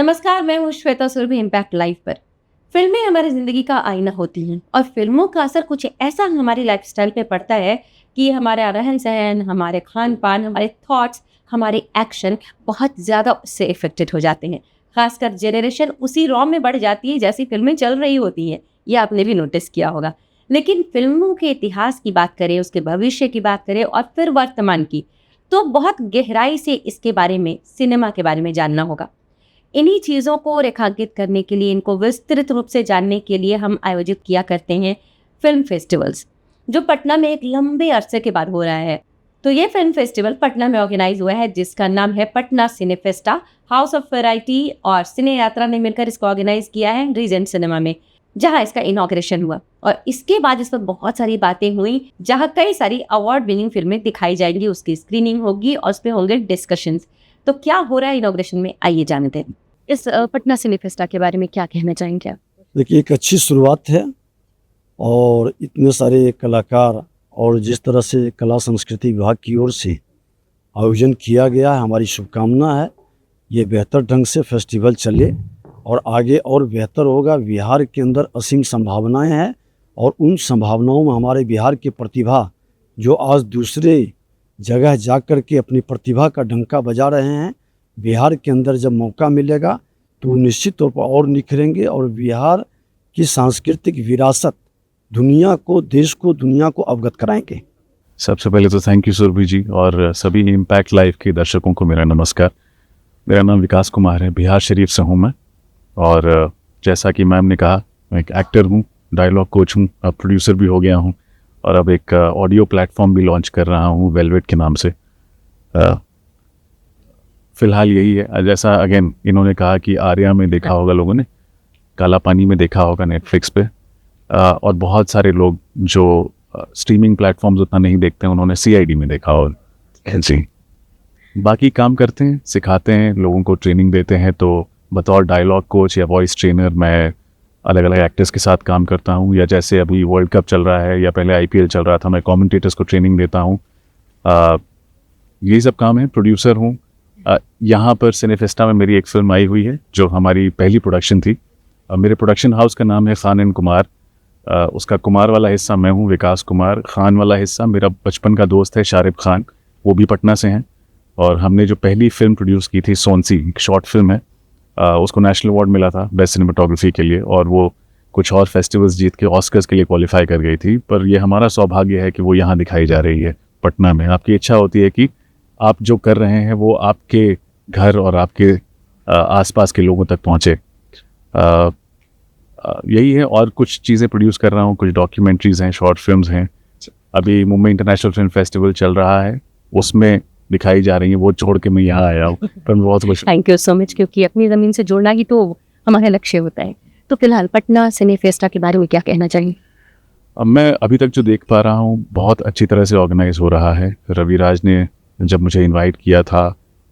नमस्कार, मैं हूँ श्वेता सुरभि इम्पैक्ट लाइव पर। फिल्में हमारी ज़िंदगी का आईना होती हैं और फिल्मों का असर कुछ ऐसा हमारी लाइफस्टाइल पे पड़ता है कि हमारा रहन-सहन, हमारे खान-पान, हमारे थॉट्स, हमारे एक्शन बहुत ज़्यादा उससे इफ़ेक्टेड हो जाते हैं। ख़ासकर जनरेशन उसी रॉ में बढ़ जाती है जैसी फ़िल्में चल रही होती हैं। ये आपने भी नोटिस किया होगा। लेकिन फ़िल्मों के इतिहास की बात करें, उसके भविष्य की बात करें और फिर वर्तमान की, तो बहुत गहराई से इसके बारे में, सिनेमा के बारे में जानना होगा। इन्हीं चीज़ों को रेखांकित करने के लिए, इनको विस्तृत रूप से जानने के लिए हम आयोजित किया करते हैं फ़िल्म फेस्टिवल्स, जो पटना में एक लंबे अरसे के बाद हो रहा है। तो ये फ़िल्म फेस्टिवल पटना में ऑर्गेनाइज़ हुआ है, जिसका नाम है पटना सिनेफेस्टा। हाउस ऑफ वैरायटी और सिने यात्रा ने मिलकर इसको ऑर्गेनाइज़ किया है रीजेंट सिनेमा में, जहाँ इसका इनॉग्रेशन हुआ। और इसके बाद इस पर बहुत सारी बातें हुई, जहाँ कई सारी अवार्ड विनिंग फ़िल्में दिखाई जाएंगी, उसकी स्क्रीनिंग होगी और उस पे होंगे डिस्कशंस। तो क्या हो रहा है इनॉग्रेशन में, आइए जानते हैं। इस पटना सिनेफेस्टा के बारे में क्या कहना चाहेंगे आप? देखिए, एक अच्छी शुरुआत है और इतने सारे कलाकार और जिस तरह से कला संस्कृति विभाग की ओर से आयोजन किया गया है, हमारी शुभकामना है ये बेहतर ढंग से फेस्टिवल चले और आगे और बेहतर होगा। बिहार के अंदर असीम संभावनाएं हैं और उन संभावनाओं में हमारे बिहार की प्रतिभा जो आज दूसरे जगह जा कर के अपनी प्रतिभा का डंका बजा रहे हैं, बिहार के अंदर जब मौका मिलेगा तो निश्चित तौर पर और निखरेंगे और बिहार की सांस्कृतिक विरासत दुनिया को, देश को, दुनिया को अवगत कराएंगे। सबसे पहले तो थैंक यू सुरभि जी और सभी इम्पैक्ट लाइव के दर्शकों को मेरा नमस्कार। मेरा नाम विकास कुमार है, बिहार शरीफ से हूँ मैं। और जैसा कि मैम ने कहा, मैं एक एक्टर हूँ, डायलॉग कोच हूँ, अब प्रोड्यूसर भी हो गया हूँ और अब एक ऑडियो प्लेटफॉर्म भी लॉन्च कर रहा हूँ वेलवेट के नाम से। फ़िलहाल यही है। जैसा अगेन इन्होंने कहा कि आर्या में देखा होगा लोगों ने, काला पानी में देखा होगा नेटफ्लिक्स पे, और बहुत सारे लोग जो स्ट्रीमिंग प्लेटफॉर्म्स उतना नहीं देखते हैं उन्होंने सीआईडी में देखा होगा जी। बाकी काम करते हैं, सिखाते हैं, लोगों को ट्रेनिंग देते हैं। तो बतौर डायलॉग कोच या वॉइस ट्रेनर मैं अलग अलग एक्टर्स के साथ काम करता हूँ, या जैसे अभी वर्ल्ड कप चल रहा है या पहले आईपीएल चल रहा था, मैं कमेंटेटर्स को ट्रेनिंग देता हूँ। यही सब काम है। प्रोड्यूसर हूँ। यहाँ पर सिनेफेस्टा में मेरी एक फ़िल्म आई हुई है जो हमारी पहली प्रोडक्शन थी। मेरे प्रोडक्शन हाउस का नाम है खान एंड कुमार। उसका कुमार वाला हिस्सा मैं हूँ, विकास कुमार। खान वाला हिस्सा मेरा बचपन का दोस्त है शारिब खान, वो भी पटना से हैं। और हमने जो पहली फ़िल्म प्रोड्यूस की थी सोनसी, एक शॉर्ट फिल्म है, उसको नेशनल अवार्ड मिला था बेस्ट सिनेमाटोग्राफी के लिए, और वो कुछ और फेस्टिवल्स जीत के ऑस्कर्स के लिए क्वालिफाई कर गई थी। पर ये हमारा सौभाग्य है कि वो यहाँ दिखाई जा रही है पटना में। आपकी इच्छा होती है कि आप जो कर रहे हैं वो आपके घर और आपके आसपास के लोगों तक पहुँचे। यही है। और कुछ चीज़ें प्रोड्यूस कर रहा हूँ, कुछ डॉक्यूमेंट्रीज़ हैं, शॉर्ट फिल्म्स हैं। अभी मुंबई इंटरनेशनल फिल्म फेस्टिवल चल रहा है, उसमें दिखाई जा रही है, वो छोड़ के मैं यहाँ आया हूँ। पर मैं बहुत खुश। थैंक यू सो मच, क्योंकि अपनी ज़मीन से जुड़ना ही तो हमारा लक्ष्य होता है। तो फिलहाल पटना सिनेफेस्टा के बारे में क्या कहना चाहिए? अब मैं अभी तक जो देख पा रहा हूँ बहुत अच्छी तरह से ऑर्गेनाइज हो रहा है। रवि राज ने जब मुझे इनवाइट किया था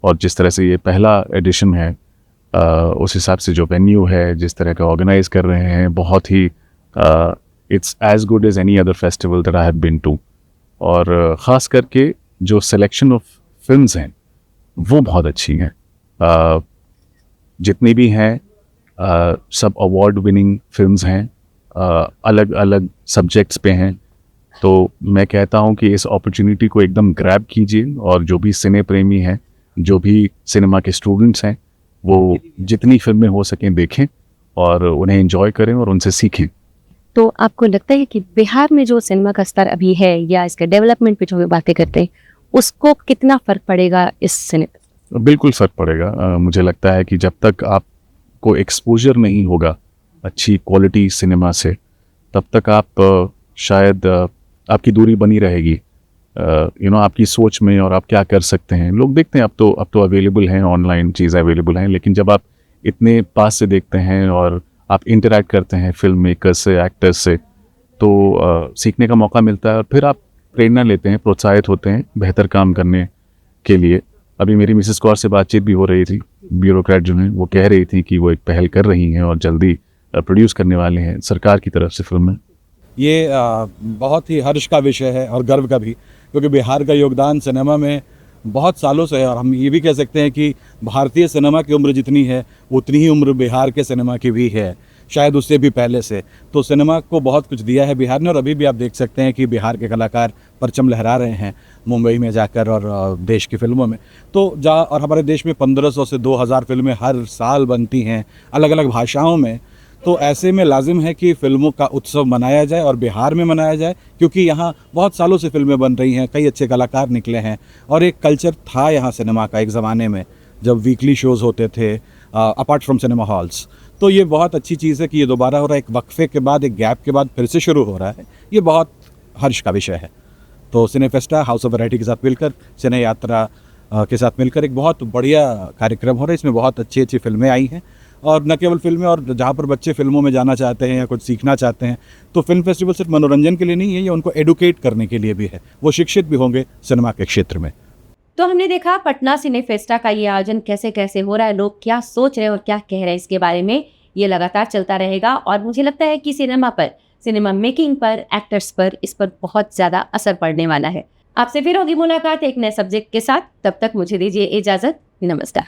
और जिस तरह से ये पहला एडिशन है, उस हिसाब से जो वेन्यू है, जिस तरह का ऑर्गेनाइज कर रहे हैं, बहुत ही it's as good as any other festival that I have been to. और ख़ास करके जो सिलेक्शन ऑफ फिल्म्स हैं वो बहुत अच्छी हैं। जितनी भी हैं सब अवार्ड विनिंग फिल्म्स हैं, अलग अलग सब्जेक्ट्स पे हैं। तो मैं कहता हूँ कि इस अपॉर्चुनिटी को एकदम ग्रैब कीजिए और जो भी सिने प्रेमी हैं, जो भी सिनेमा के स्टूडेंट्स हैं, वो जितनी फिल्में हो सकें देखें और उन्हें एंजॉय करें और उनसे सीखें। तो आपको लगता है कि बिहार में जो सिनेमा का स्तर अभी है या इसके डेवलपमेंट पे जो हम बातें करते हैं, उसको कितना फ़र्क पड़ेगा इस सिनेमा? बिल्कुल फ़र्क पड़ेगा। मुझे लगता है कि जब तक आपको एक्सपोजर नहीं होगा अच्छी क्वालिटी सिनेमा से, तब तक आप शायद आपकी दूरी बनी रहेगी आपकी सोच में और आप क्या कर सकते हैं। लोग देखते हैं, अब तो अवेलेबल हैं, ऑनलाइन चीज़ें अवेलेबल हैं, लेकिन जब आप इतने पास से देखते हैं और आप इंटरैक्ट करते हैं फिल्म मेकर्स से, एक्टर्स से, तो सीखने का मौका मिलता है और फिर आप प्रेरणा लेते हैं, प्रोत्साहित होते हैं बेहतर काम करने के लिए। अभी मेरी मिसेस कौर से बातचीत भी हो रही थी, ब्यूरोक्रेट जो हैं, वो कह रही थी कि वो एक पहल कर रही हैं और जल्दी प्रोड्यूस करने वाले हैं सरकार की तरफ से फिल्में। ये बहुत ही हर्ष का विषय है और गर्व का भी, क्योंकि बिहार का योगदान सिनेमा में बहुत सालों से है, और हम ये भी कह सकते हैं कि भारतीय सिनेमा की उम्र जितनी है उतनी ही उम्र बिहार के सिनेमा की भी है, शायद उससे भी पहले से। तो सिनेमा को बहुत कुछ दिया है बिहार ने, और अभी भी आप देख सकते हैं कि बिहार के कलाकार परचम लहरा रहे हैं मुंबई में जाकर और देश की फिल्मों में। तो और हमारे देश में 1500 से 2000 फिल्में हर साल बनती हैं अलग अलग भाषाओं में। तो ऐसे में लाजिम है कि फिल्मों का उत्सव मनाया जाए और बिहार में मनाया जाए, क्योंकि यहाँ बहुत सालों से फिल्में बन रही हैं, कई अच्छे कलाकार निकले हैं, और एक कल्चर था यहाँ सिनेमा का एक ज़माने में जब वीकली शोज़ होते थे अपार्ट फ्रॉम सिनेमा हॉल्स। तो ये बहुत अच्छी चीज़ है कि ये दोबारा हो रहा है, एक वक्फे के बाद, एक गैप के बाद फिर से शुरू हो रहा है। ये बहुत हर्ष का विषय है। तो सिनेफेस्टा हाउस ऑफ वैरायटी के साथ मिलकर, सिने यात्रा के साथ मिलकर एक बहुत बढ़िया कार्यक्रम हो रहा है। इसमें बहुत अच्छी अच्छी फिल्में आई हैं, और न केवल फिल्में, और जहाँ पर बच्चे फिल्मों में जाना चाहते हैं या कुछ सीखना चाहते हैं, तो फिल्म फेस्टिवल सिर्फ मनोरंजन के लिए नहीं है, ये उनको एडुकेट करने के लिए भी है। वो शिक्षित भी होंगे सिनेमा के क्षेत्र में। तो हमने देखा पटना सिने फेस्टा का ये आयोजन कैसे कैसे हो रहा है, लोग क्या सोच रहे हैं और क्या कह रहे हैं इसके बारे में, ये लगातार चलता रहेगा। और मुझे लगता है कि सिनेमा पर, सिनेमा मेकिंग पर, एक्टर्स पर, इस पर बहुत ज़्यादा असर पड़ने वाला है। आपसे फिर होगी मुलाकात एक नए सब्जेक्ट के साथ, तब तक मुझे दीजिए इजाज़त। नमस्कार।